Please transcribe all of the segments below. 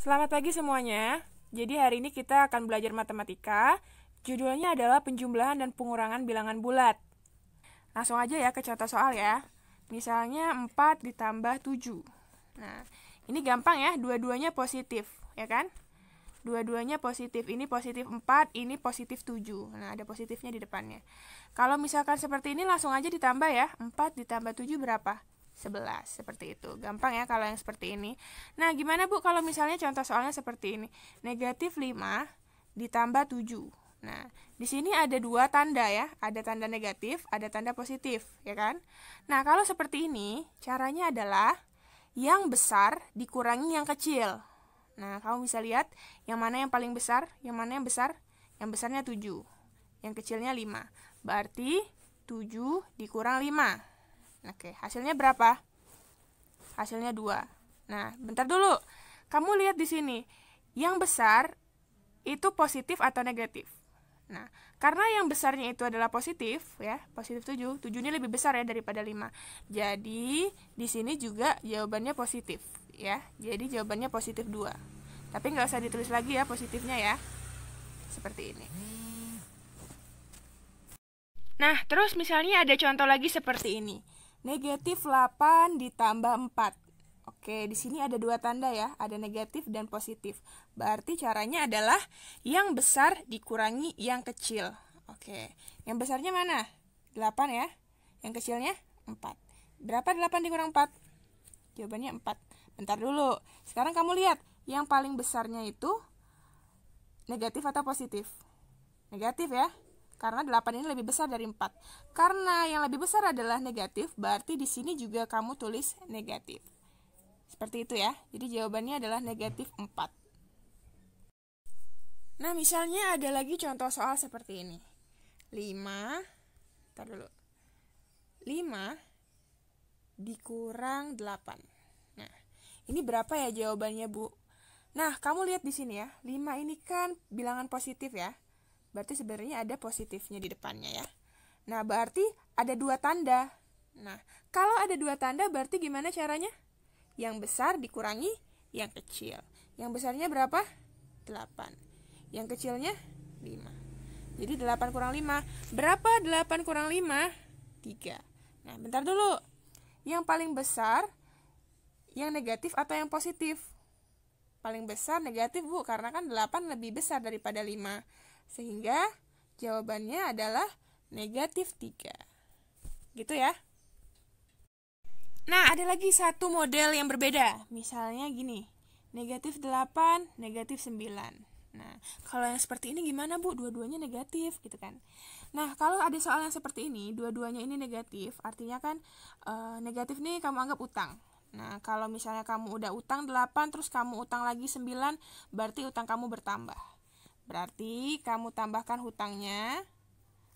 Selamat pagi semuanya. Jadi hari ini kita akan belajar matematika. Judulnya adalah penjumlahan dan pengurangan bilangan bulat. Langsung aja ya ke contoh soal ya. Misalnya 4 ditambah 7. Nah, ini gampang ya, dua-duanya positif, ya kan? Dua-duanya positif. Ini positif 4, ini positif 7. Nah, ada positifnya di depannya. Kalau misalkan seperti ini langsung aja ditambah ya. 4 ditambah 7 berapa? 11, seperti itu. Gampang ya kalau yang seperti ini. Nah, gimana Bu kalau misalnya contoh soalnya seperti ini? Negatif 5 ditambah 7. Nah, di sini ada dua tanda ya. Ada tanda negatif, ada tanda positif, ya kan? Nah, kalau seperti ini, caranya adalah yang besar dikurangi yang kecil. Nah, kamu bisa lihat yang mana yang paling besar, yang mana yang besar? Yang besarnya 7, yang kecilnya 5. Berarti 7 dikurang 5. Oke, hasilnya berapa? Hasilnya 2. Nah, bentar dulu. Kamu lihat di sini. Yang besar itu positif atau negatif? Nah, karena yang besarnya itu adalah positif, ya, positif 7. 7 ini lebih besar ya daripada 5. Jadi, di sini juga jawabannya positif, ya. Jadi, jawabannya positif 2. Tapi nggak usah ditulis lagi ya positifnya ya. Seperti ini. Nah, terus misalnya ada contoh lagi seperti ini. Negatif 8 ditambah 4. Oke, di sini ada dua tanda ya, ada negatif dan positif. Berarti caranya adalah yang besar dikurangi yang kecil. Oke, yang besarnya mana? 8 ya. Yang kecilnya 4. Berapa 8 dikurang 4? Jawabannya 4. Bentar dulu. Sekarang kamu lihat, yang paling besarnya itu negatif atau positif? Negatif ya. Karena 8 ini lebih besar dari 4. Karena yang lebih besar adalah negatif, berarti di sini juga kamu tulis negatif. Seperti itu ya. Jadi jawabannya adalah negatif 4. Nah, misalnya ada lagi contoh soal seperti ini. 5 dikurang 8. Nah, ini berapa ya jawabannya, Bu? Nah, kamu lihat di sini ya. 5 ini kan bilangan positif ya. Berarti sebenarnya ada positifnya di depannya ya. Nah, berarti ada dua tanda. Nah, kalau ada dua tanda berarti gimana caranya? Yang besar dikurangi yang kecil. Yang besarnya berapa? 8. Yang kecilnya 5. Jadi 8 kurang 5. Berapa 8 kurang 5? 3. Nah, bentar dulu. Yang paling besar yang negatif atau yang positif? Paling besar negatif, Bu, karena kan 8 lebih besar daripada 5. Sehingga jawabannya adalah negatif 3. Gitu ya. Nah, ada lagi satu model yang berbeda. Misalnya gini. Negatif 8, negatif 9. Nah, kalau yang seperti ini gimana, Bu? Dua-duanya negatif gitu kan. Nah, kalau ada soal yang seperti ini, dua-duanya ini negatif, artinya kan negatif nih kamu anggap utang. Nah, kalau misalnya kamu udah utang 8, terus kamu utang lagi 9, berarti utang kamu bertambah. Berarti kamu tambahkan hutangnya.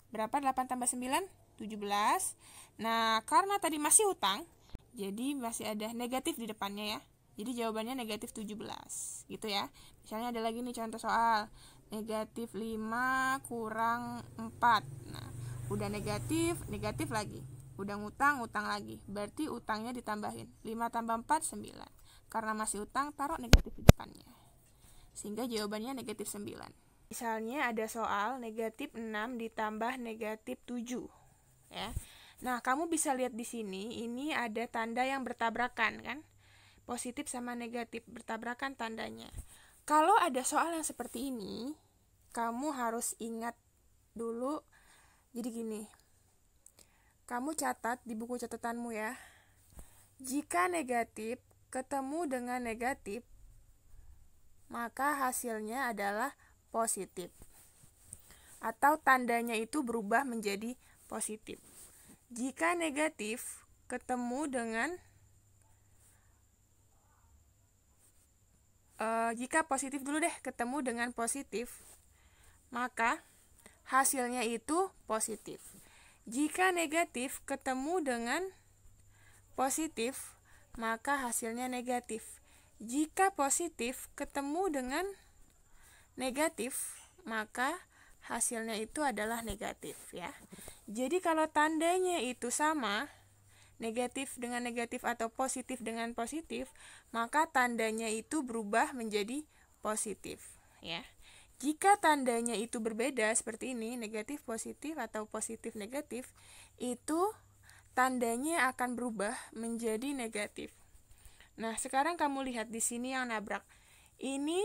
Berapa 8 tambah 9? 17. Nah, karena tadi masih hutang, jadi masih ada negatif di depannya ya. Jadi jawabannya negatif 17. Gitu ya. Misalnya ada lagi nih contoh soal. Negatif 5 kurang 4. Nah, udah negatif, negatif lagi. Udah ngutang, utang lagi. Berarti utangnya ditambahin. 5 tambah 4, 9. Karena masih utang, taruh negatif di depannya. Sehingga jawabannya negatif 9. Misalnya ada soal negatif 6 ditambah negatif 7. Ya. Nah, kamu bisa lihat di sini, ini ada tanda yang bertabrakan kan? Positif sama negatif bertabrakan tandanya. Kalau ada soal yang seperti ini, kamu harus ingat dulu. Jadi gini, kamu catat di buku catatanmu ya. Jika negatif ketemu dengan negatif, maka hasilnya adalah positif. Atau tandanya itu berubah menjadi positif. Jika negatif ketemu dengan jika positif dulu deh, ketemu dengan positif, maka hasilnya itu positif. Jika negatif ketemu dengan positif, maka hasilnya negatif. Jika positif ketemu dengan negatif, maka hasilnya itu adalah negatif ya. Jadi kalau tandanya itu sama, negatif dengan negatif atau positif dengan positif, maka tandanya itu berubah menjadi positif, ya. Jika tandanya itu berbeda seperti ini, negatif positif atau positif negatif, itu tandanya akan berubah menjadi negatif. Nah, sekarang kamu lihat di sini yang nabrak. Ini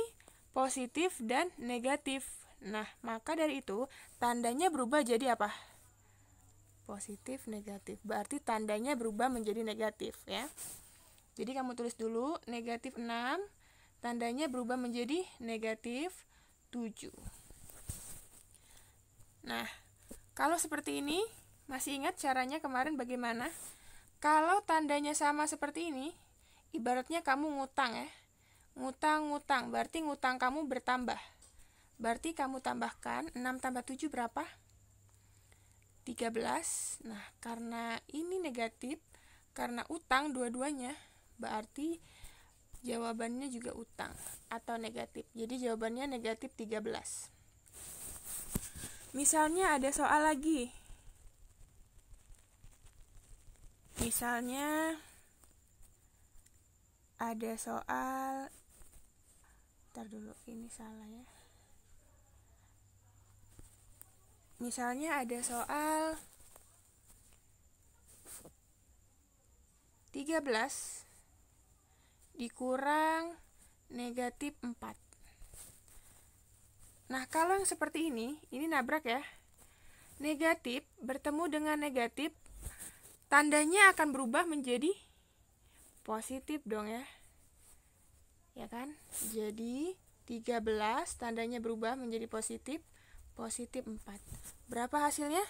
positif dan negatif. Nah, maka dari itu tandanya berubah jadi apa? Positif, negatif. Berarti tandanya berubah menjadi negatif, ya. Jadi kamu tulis dulu negatif 6, tandanya berubah menjadi negatif 7. Nah, kalau seperti ini, masih ingat caranya kemarin bagaimana? Kalau tandanya sama seperti ini, ibaratnya kamu ngutang, ya. Ngutang, berarti ngutang kamu bertambah. Berarti kamu tambahkan 6 tambah 7 berapa? 13. Nah, karena ini negatif, karena utang dua-duanya, berarti jawabannya juga utang atau negatif. Jadi jawabannya negatif 13. Misalnya ada soal lagi. Misalnya ada soal, ntar dulu, ini salah ya. Misalnya ada soal 13 dikurang negatif 4. Nah, kalau yang seperti ini nabrak ya. Negatif bertemu dengan negatif, tandanya akan berubah menjadi positif dong ya. Ya kan? Jadi 13 tandanya berubah menjadi positif, positif 4. Berapa hasilnya?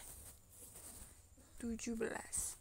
17.